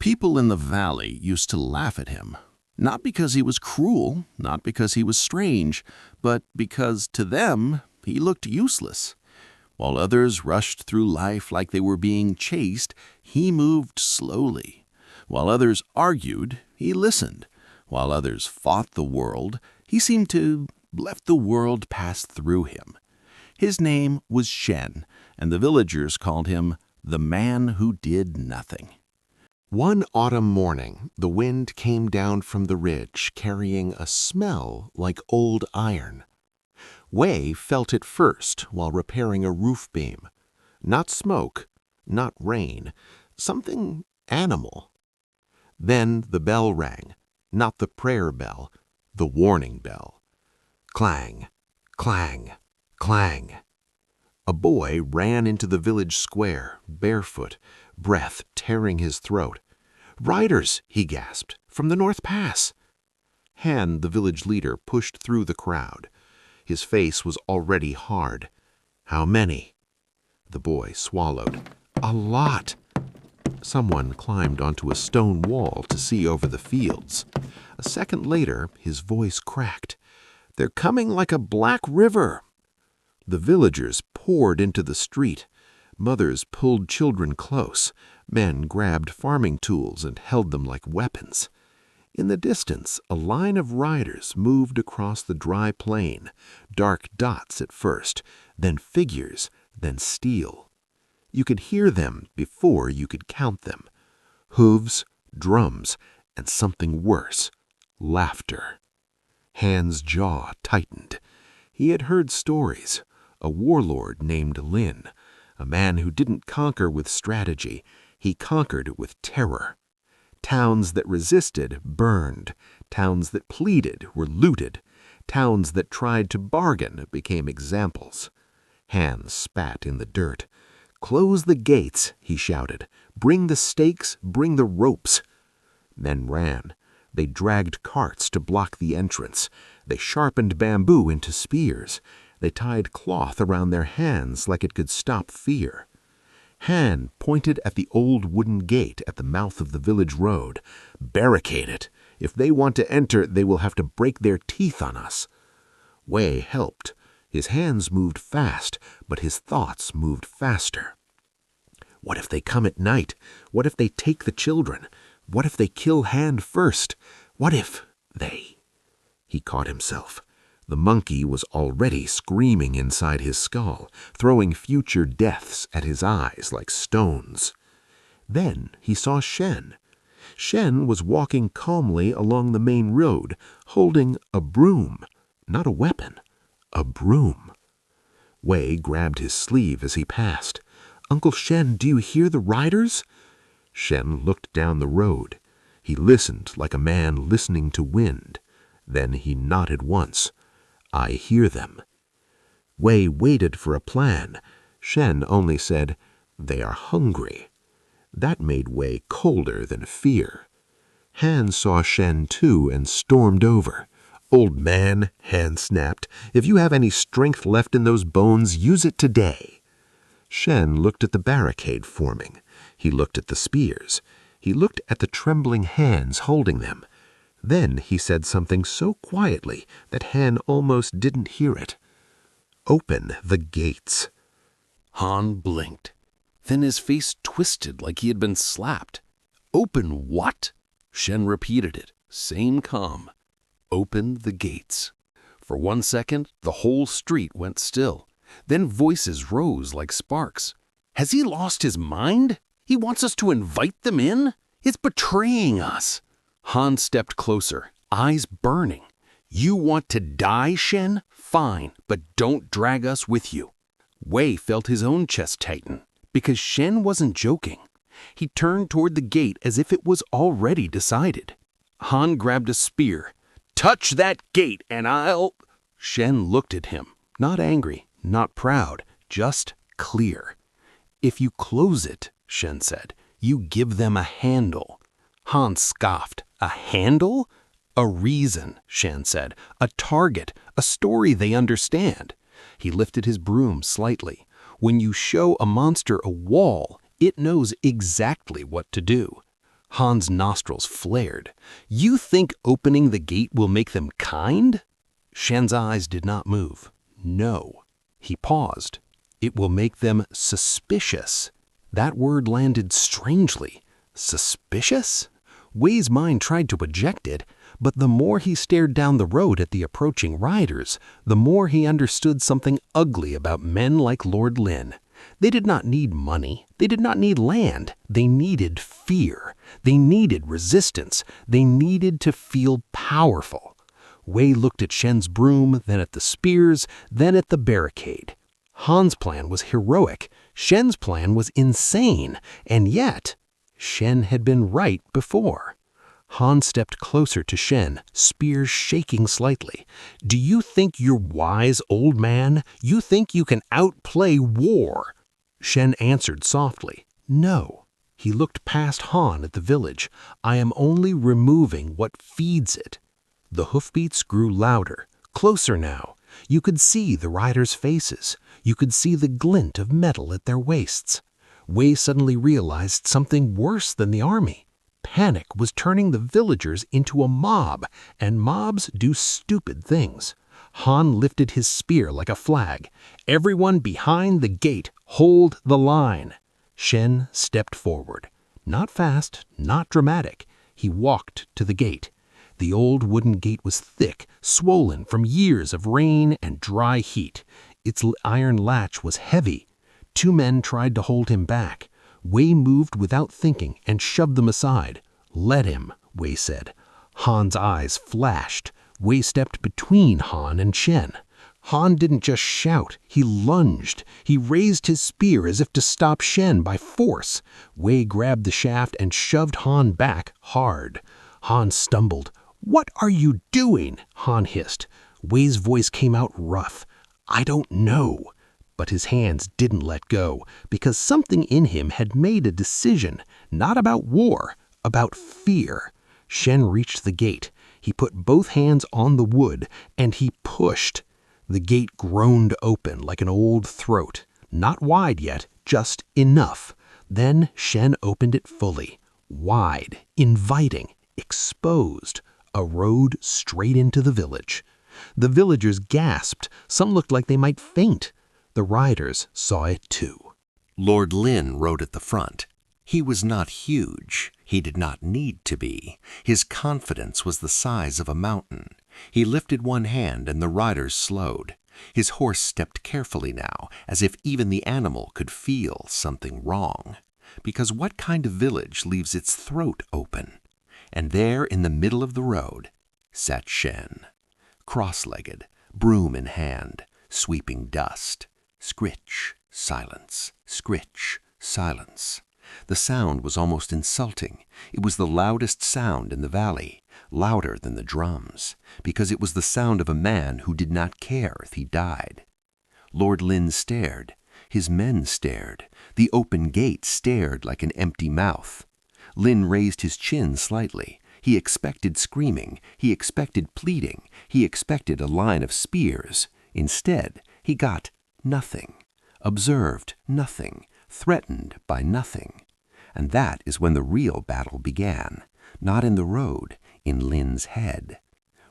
People in the valley used to laugh at him, not because he was cruel, not because he was strange, but because to them he looked useless. While others rushed through life like they were being chased, he moved slowly. While others argued, he listened. While others fought the world, he seemed to let the world pass through him. His name was Shen, and the villagers called him the man who did nothing. One autumn morning, the wind came down from the ridge, carrying a smell like old iron. Wei felt it first while repairing a roof beam. Not smoke, not rain, something animal. Then the bell rang, not the prayer bell, the warning bell. Clang, clang, clang. A boy ran into the village square, barefoot, breath tearing his throat. "Riders," he gasped, "from the North Pass." Han, the village leader, pushed through the crowd. His face was already hard. "How many?" The boy swallowed. "A lot." Someone climbed onto a stone wall to see over the fields. A second later, his voice cracked. "They're coming like a black river." The villagers poured into the street. Mothers pulled children close. Men grabbed farming tools and held them like weapons. In the distance, a line of riders moved across the dry plain, dark dots at first, then figures, then steel. You could hear them before you could count them. Hooves, drums, and something worse, laughter. Han's jaw tightened. He had heard stories. A warlord named Lin, a man who didn't conquer with strategy, he conquered with terror. Towns that resisted burned. Towns that pleaded were looted. Towns that tried to bargain became examples. Han spat in the dirt. "Close the gates," he shouted. "Bring the stakes, bring the ropes." Men ran. They dragged carts to block the entrance. They sharpened bamboo into spears. They tied cloth around their hands like it could stop fear. Han pointed at the old wooden gate at the mouth of the village road. "Barricade it. If they want to enter, they will have to break their teeth on us." Wei helped. His hands moved fast, but his thoughts moved faster. What if they come at night? What if they take the children? What if they kill Han first? What if they... He caught himself. The monkey was already screaming inside his skull, throwing future deaths at his eyes like stones. Then he saw Shen. Shen was walking calmly along the main road, holding a broom, not a weapon, a broom. Wei grabbed his sleeve as he passed. "Uncle Shen, do you hear the riders?" Shen looked down the road. He listened like a man listening to wind. Then he nodded once. "I hear them." Wei waited for a plan. Shen only said, "They are hungry." That made Wei colder than fear. Han saw Shen too and stormed over. "Old man," Han snapped, "if you have any strength left in those bones, use it today." Shen looked at the barricade forming. He looked at the spears. He looked at the trembling hands holding them. Then he said something so quietly that Han almost didn't hear it. "Open the gates." Han blinked. Then his face twisted like he had been slapped. "Open what?" Shen repeated it, same calm. "Open the gates." For 1 second, the whole street went still. Then voices rose like sparks. "Has he lost his mind? He wants us to invite them in? It's betraying us." Han stepped closer, eyes burning. "You want to die, Shen? Fine, but don't drag us with you." Wei felt his own chest tighten, because Shen wasn't joking. He turned toward the gate as if it was already decided. Han grabbed a spear. "Touch that gate and I'll..." Shen looked at him, not angry, not proud, just clear. "If you close it," Shen said, "you give them a handle." Han scoffed. "A handle?" "A reason," Shen said. "A target, a story they understand." He lifted his broom slightly. "When you show a monster a wall, it knows exactly what to do." Han's nostrils flared. "You think opening the gate will make them kind?" Shen's eyes did not move. "No." He paused. "It will make them suspicious." That word landed strangely. Suspicious? Wei's mind tried to eject it, but the more he stared down the road at the approaching riders, the more he understood something ugly about men like Lord Lin. They did not need money. They did not need land. They needed fear. They needed resistance. They needed to feel powerful. Wei looked at Shen's broom, then at the spears, then at the barricade. Han's plan was heroic. Shen's plan was insane. And yet, Shen had been right before. Han stepped closer to Shen, spear shaking slightly. "Do you think you're wise, old man? You think you can outplay war?" Shen answered softly, "No." He looked past Han at the village. "I am only removing what feeds it." The hoofbeats grew louder, closer now. You could see the riders' faces. You could see the glint of metal at their waists. Wei suddenly realized something worse than the army. Panic was turning the villagers into a mob, and mobs do stupid things. Han lifted his spear like a flag. "Everyone behind the gate, hold the line." Shen stepped forward. Not fast, not dramatic. He walked to the gate. The old wooden gate was thick, swollen from years of rain and dry heat. Its iron latch was heavy. 2 men tried to hold him back. Wei moved without thinking and shoved them aside. "Let him," Wei said. Han's eyes flashed. Wei stepped between Han and Shen. Han didn't just shout, he lunged. He raised his spear as if to stop Shen by force. Wei grabbed the shaft and shoved Han back hard. Han stumbled. "What are you doing?" Han hissed. Wei's voice came out rough. "I don't know." But his hands didn't let go, because something in him had made a decision, not about war, about fear. Shen reached the gate. He put both hands on the wood, and he pushed. The gate groaned open like an old throat. Not wide yet, just enough. Then Shen opened it fully. Wide, inviting, exposed. A road straight into the village. The villagers gasped. Some looked like they might faint. The riders saw it too. Lord Lin rode at the front. He was not huge. He did not need to be. His confidence was the size of a mountain. He lifted one hand and the riders slowed. His horse stepped carefully now, as if even the animal could feel something wrong. Because what kind of village leaves its throat open? And there in the middle of the road sat Shen, cross-legged, broom in hand, sweeping dust. Scritch, silence, scritch, silence. The sound was almost insulting. It was the loudest sound in the valley, louder than the drums, because it was the sound of a man who did not care if he died. Lord Lin stared. His men stared. The open gate stared like an empty mouth. Lin raised his chin slightly. He expected screaming. He expected pleading. He expected a line of spears. Instead, he got nothing, observed nothing, threatened by nothing. And that is when the real battle began, not in the road, in Lin's head.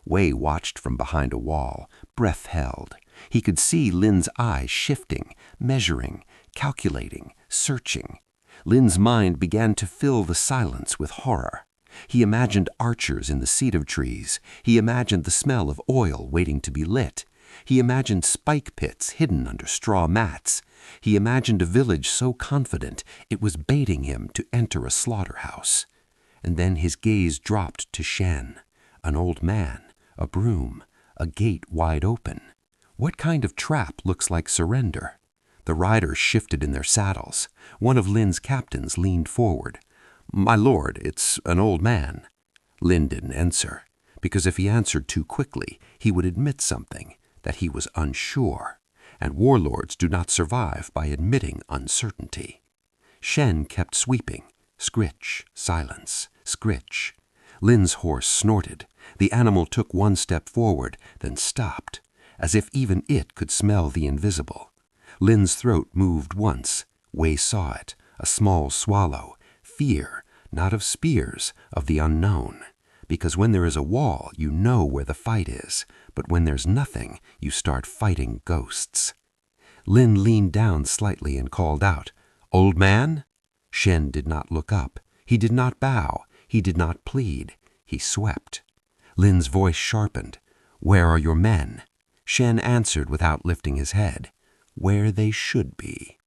Wei watched from behind a wall, breath held. He could see Lin's eyes shifting, measuring, calculating, searching. Lin's mind began to fill the silence with horror. He imagined archers in the cedar trees. He imagined the smell of oil waiting to be lit. He imagined spike pits hidden under straw mats. He imagined a village so confident it was baiting him to enter a slaughterhouse. And then his gaze dropped to Shen, an old man, a broom, a gate wide open. What kind of trap looks like surrender? The riders shifted in their saddles. One of Lin's captains leaned forward. "My lord, it's an old man." Lin didn't answer, because if he answered too quickly, he would admit something, that he was unsure, and warlords do not survive by admitting uncertainty. Shen kept sweeping. Scritch, silence, scritch. Lin's horse snorted. The animal took one step forward, then stopped, as if even it could smell the invisible. Lin's throat moved once. Wei saw it, a small swallow. Fear, not of spears, of the unknown. Because when there is a wall, you know where the fight is, but when there's nothing, you start fighting ghosts. Lin leaned down slightly and called out, "Old man?" Shen did not look up. He did not bow. He did not plead. He swept. Lin's voice sharpened. "Where are your men?" Shen answered without lifting his head, "Where they should be."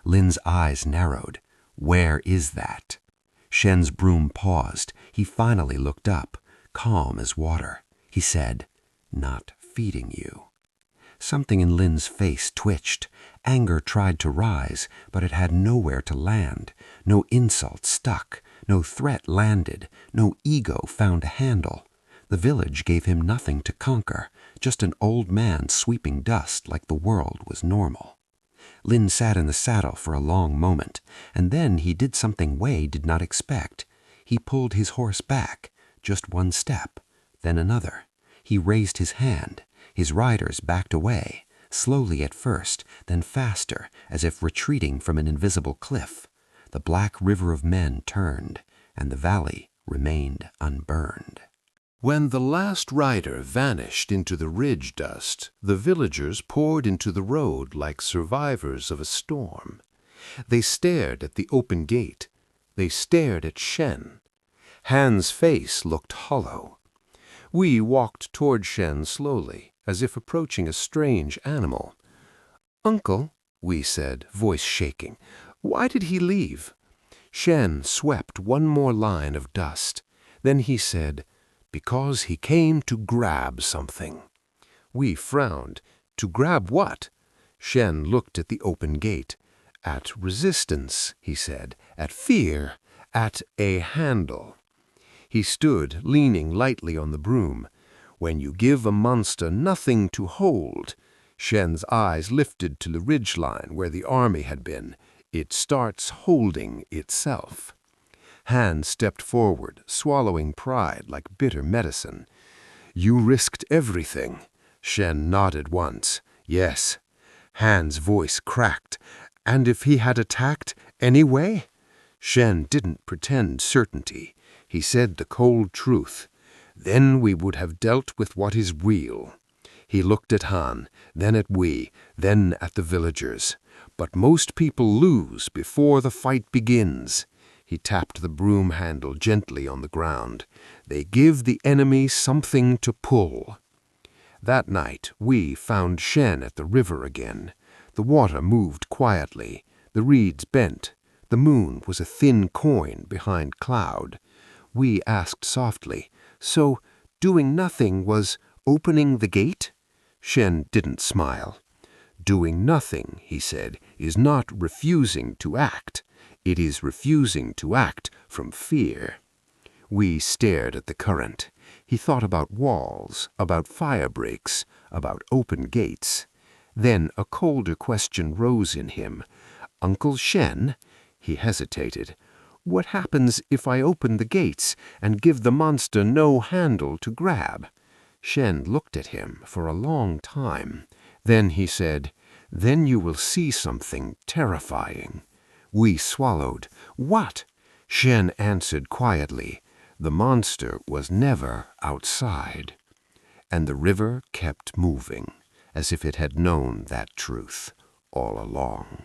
Lin's eyes narrowed. "Where is that?" Shen's broom paused. He finally looked up, calm as water. He said, "Not feeding you." Something in Lin's face twitched. Anger tried to rise, but it had nowhere to land. No insult stuck. No threat landed. No ego found a handle. The village gave him nothing to conquer, just an old man sweeping dust like the world was normal. Lin sat in the saddle for a long moment, and then he did something Wei did not expect. He pulled his horse back, just one step, then another. He raised his hand. His riders backed away, slowly at first, then faster, as if retreating from an invisible cliff. The black river of men turned, and the valley remained unburned. When the last rider vanished into the ridge dust, the villagers poured into the road like survivors of a storm. They stared at the open gate. They stared at Shen. Han's face looked hollow. We walked toward Shen slowly, as if approaching a strange animal. "Uncle," we said, voice shaking, "why did he leave?" Shen swept one more line of dust. Then he said, "Because he came to grab something." We frowned. To grab what? Shen looked at the open gate. "At resistance," he said, "at fear, at a handle." He stood, leaning lightly on the broom. "When you give a monster nothing to hold," Shen's eyes lifted to the ridgeline where the army had been, "it starts holding itself." Han stepped forward, swallowing pride like bitter medicine. "You risked everything." Shen nodded once. "Yes." Han's voice cracked. "And if he had attacked anyway?" Shen didn't pretend certainty. He said the cold truth. "Then we would have dealt with what is real." He looked at Han, then at we, then at the villagers. "But most people lose before the fight begins." He tapped the broom handle gently on the ground. "They give the enemy something to pull." That night, we found Shen at the river again. The water moved quietly. The reeds bent. The moon was a thin coin behind cloud. We asked softly, "So, doing nothing was opening the gate?" Shen didn't smile. "Doing nothing," he said, "is not refusing to act. It is refusing to act from fear." We stared at the current. He thought about walls, about fire breaks, about open gates. Then a colder question rose in him. "Uncle Shen?" He hesitated. "What happens if I open the gates and give the monster no handle to grab?" Shen looked at him for a long time. Then he said, "Then you will see something terrifying." We swallowed. "What?" Shen answered quietly, "The monster was never outside." And the river kept moving, as if it had known that truth all along.